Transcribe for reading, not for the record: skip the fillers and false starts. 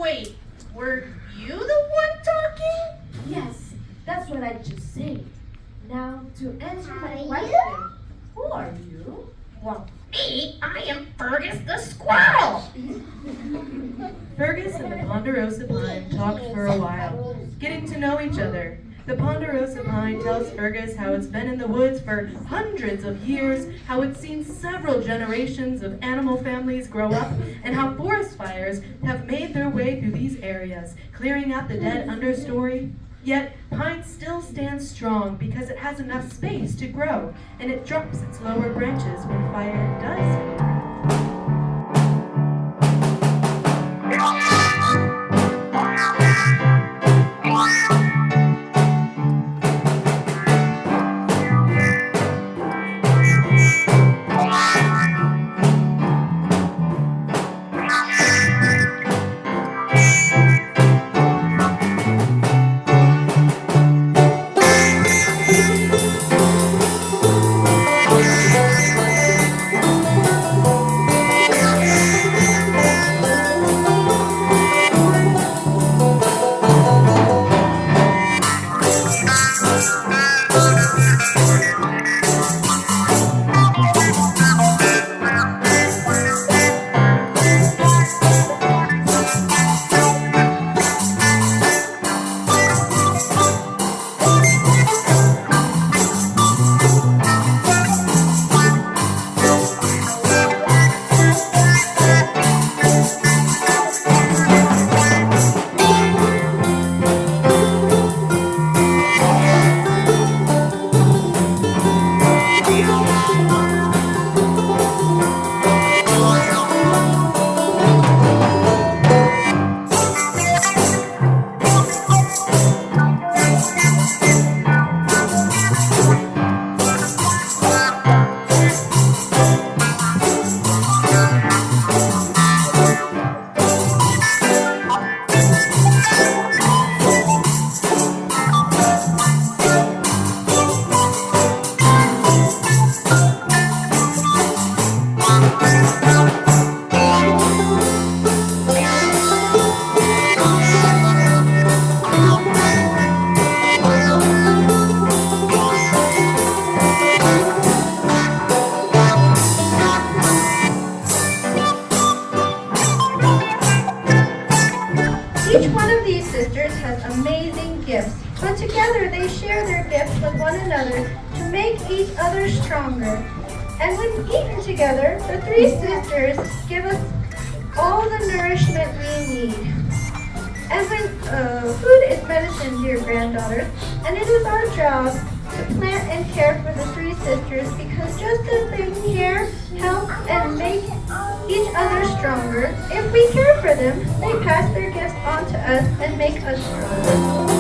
Wait, were you the one talking? Yes, that's what I just said. Now, to answer my Are question, you? who are you? Well, me, I am Fergus the squirrel. Fergus and the Ponderosa Pine talked for a while, getting to know each other. The Ponderosa Pine tells Fergus how it's been in the woods for hundreds of years, how it's seen several generations of animal families grow up, and how forest fires have made their way through these areas, clearing out the dead understory. Yet, pine still stands strong because it has enough space to grow, and it drops its lower branches when fire does come. Each one of these sisters has amazing gifts, but together they share their gifts with one another to make each other stronger. And when eaten together, the three sisters give us all the nourishment we need. And when food is medicine, dear granddaughters, and it is our job to plant and care for the three sisters because just as they care, help, and make each other stronger, if we care for them, they pass their gifts on to us and make us stronger.